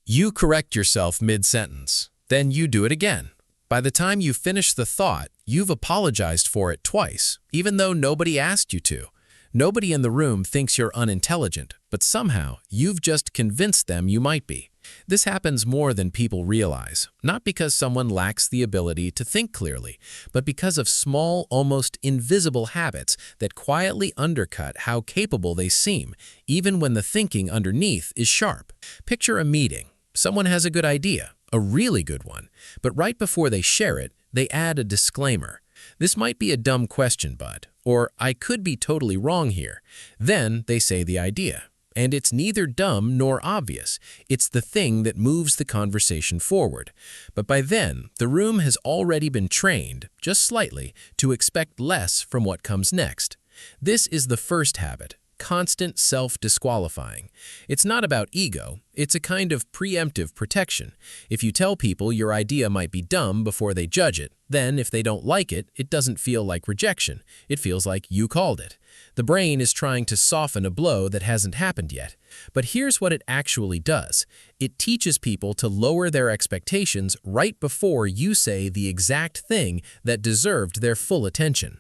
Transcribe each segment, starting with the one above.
You correct yourself mid-sentence. Then you do it again. By the time you finish the thought, you've apologized for it twice, even though nobody asked you to. Nobody in the room thinks you're unintelligent, but somehow you've just convinced them you might be. This happens more than people realize, not because someone lacks the ability to think clearly, but because of small, almost invisible habits that quietly undercut how capable they seem, even when the thinking underneath is sharp. Picture a meeting. Someone has a good idea, a really good one, but right before they share it, they add a disclaimer. This might be a dumb question, bud, or I could be totally wrong here. Then they say the idea. And it's neither dumb nor obvious. It's the thing that moves the conversation forward. But by then, the room has already been trained, just slightly, to expect less from what comes next. This is the first habit, constant self-disqualifying. It's not about ego, it's a kind of preemptive protection. If you tell people your idea might be dumb before they judge it, then if they don't like it, it doesn't feel like rejection. It feels like you called it. The brain is trying to soften a blow that hasn't happened yet. But here's what it actually does. It teaches people to lower their expectations right before you say the exact thing that deserved their full attention.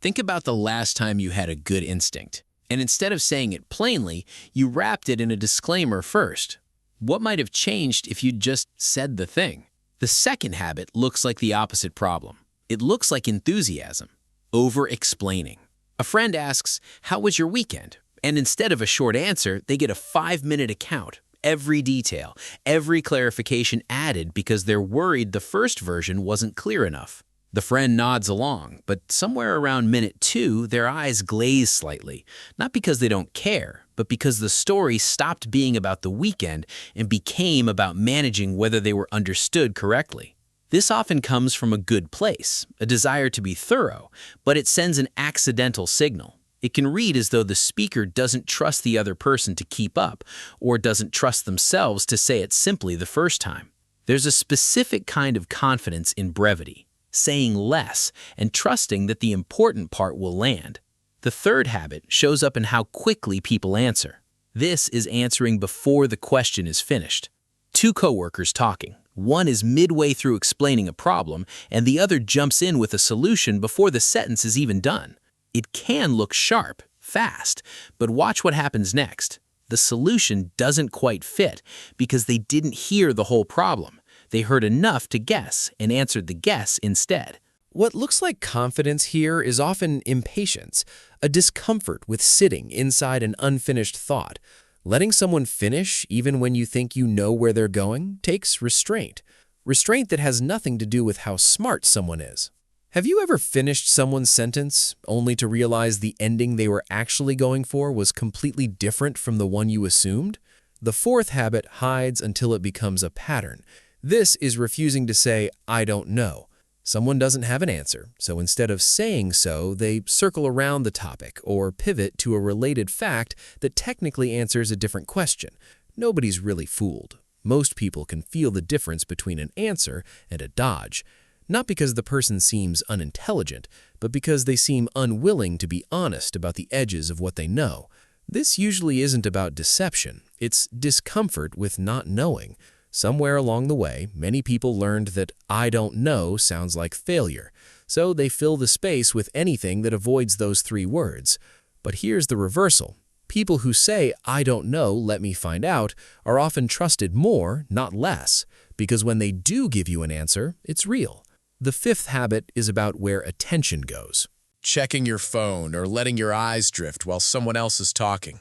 Think about the last time you had a good instinct, and instead of saying it plainly, you wrapped it in a disclaimer first. What might have changed if you'd just said the thing? The second habit looks like the opposite problem. It looks like enthusiasm, over-explaining. A friend asks, "How was your weekend?" And instead of a short answer, they get a 5-minute account, every detail, every clarification added because they're worried the first version wasn't clear enough. The friend nods along, but somewhere around minute 2, their eyes glaze slightly, not because they don't care, but because the story stopped being about the weekend and became about managing whether they were understood correctly. This often comes from a good place, a desire to be thorough, but it sends an accidental signal. It can read as though the speaker doesn't trust the other person to keep up, or doesn't trust themselves to say it simply the first time. There's a specific kind of confidence in brevity, saying less and trusting that the important part will land. The third habit shows up in how quickly people answer. This is answering before the question is finished. Two coworkers talking. One is midway through explaining a problem, and the other jumps in with a solution before the sentence is even done. It can look sharp, fast, but watch what happens next. The solution doesn't quite fit because they didn't hear the whole problem. They heard enough to guess and answered the guess instead. What looks like confidence here is often impatience, a discomfort with sitting inside an unfinished thought. Letting someone finish, even when you think you know where they're going, takes restraint. Restraint that has nothing to do with how smart someone is. Have you ever finished someone's sentence, only to realize the ending they were actually going for was completely different from the one you assumed? The fourth habit hides until it becomes a pattern. This is refusing to say, "I don't know." Someone doesn't have an answer, so instead of saying so, they circle around the topic or pivot to a related fact that technically answers a different question. Nobody's really fooled. Most people can feel the difference between an answer and a dodge, not because the person seems unintelligent, but because they seem unwilling to be honest about the edges of what they know. This usually isn't about deception. It's discomfort with not knowing. Somewhere along the way, many people learned that "I don't know" sounds like failure, so they fill the space with anything that avoids those 3 words. But here's the reversal. People who say, "I don't know, let me find out," are often trusted more, not less, because when they do give you an answer, it's real. The fifth habit is about where attention goes. Checking your phone or letting your eyes drift while someone else is talking.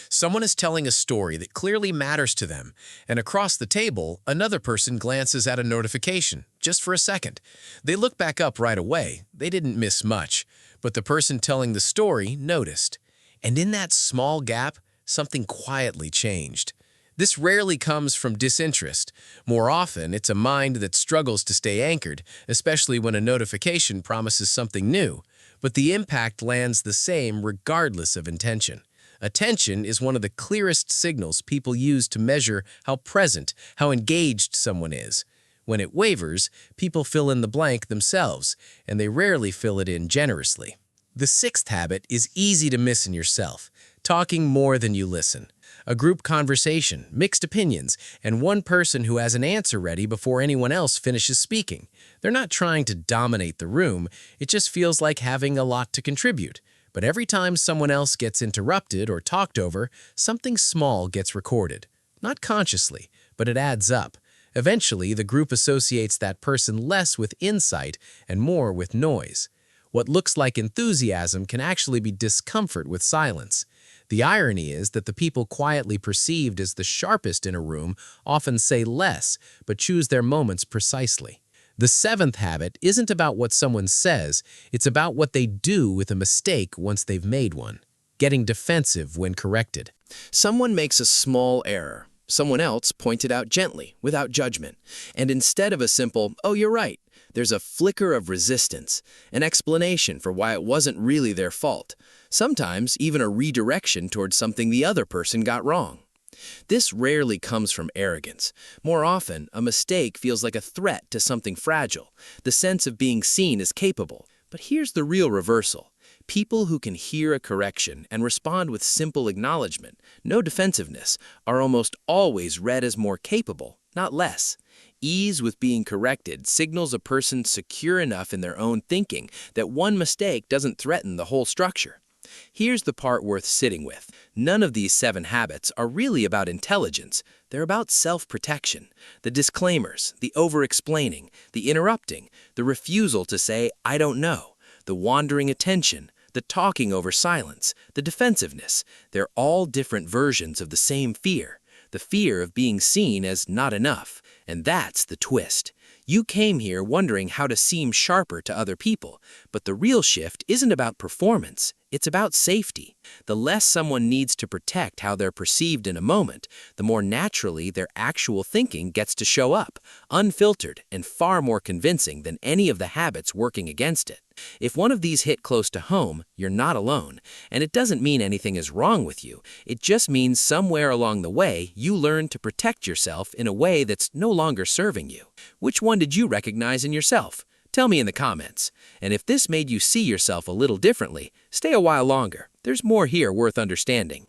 Someone is telling a story that clearly matters to them, and across the table, another person glances at a notification, just for a second. They look back up right away. They didn't miss much, but the person telling the story noticed. And in that small gap, something quietly changed. This rarely comes from disinterest. More often, it's a mind that struggles to stay anchored, especially when a notification promises something new. But the impact lands the same regardless of intention. Attention is one of the clearest signals people use to measure how present, how engaged someone is. When it wavers, people fill in the blank themselves, and they rarely fill it in generously. The sixth habit is easy to miss in yourself, talking more than you listen. A group conversation, mixed opinions, and one person who has an answer ready before anyone else finishes speaking. They're not trying to dominate the room, it just feels like having a lot to contribute. But every time someone else gets interrupted or talked over, something small gets recorded. Not consciously, but it adds up. Eventually, the group associates that person less with insight and more with noise. What looks like enthusiasm can actually be discomfort with silence. The irony is that the people quietly perceived as the sharpest in a room often say less, but choose their moments precisely. The seventh habit isn't about what someone says, it's about what they do with a mistake once they've made one. Getting defensive when corrected. Someone makes a small error. Someone else points it out gently, without judgment. And instead of a simple, "Oh, you're right," there's a flicker of resistance, an explanation for why it wasn't really their fault. Sometimes even a redirection towards something the other person got wrong. This rarely comes from arrogance. More often, a mistake feels like a threat to something fragile, the sense of being seen as capable. But here's the real reversal. People who can hear a correction and respond with simple acknowledgement, no defensiveness, are almost always read as more capable, not less. Ease with being corrected signals a person secure enough in their own thinking that one mistake doesn't threaten the whole structure. Here's the part worth sitting with. None of these 7 habits are really about intelligence. They're about self-protection. The disclaimers, the over-explaining, the interrupting, the refusal to say, "I don't know," the wandering attention, the talking over silence, the defensiveness. They're all different versions of the same fear, the fear of being seen as not enough. And that's the twist. You came here wondering how to seem sharper to other people, but the real shift isn't about performance, it's about safety. The less someone needs to protect how they're perceived in a moment, the more naturally their actual thinking gets to show up, unfiltered and far more convincing than any of the habits working against it. If one of these hit close to home, you're not alone, and it doesn't mean anything is wrong with you. It just means somewhere along the way you learned to protect yourself in a way that's no longer serving you. Which one did you recognize in yourself? Tell me in the comments. And if this made you see yourself a little differently, stay a while longer. There's more here worth understanding.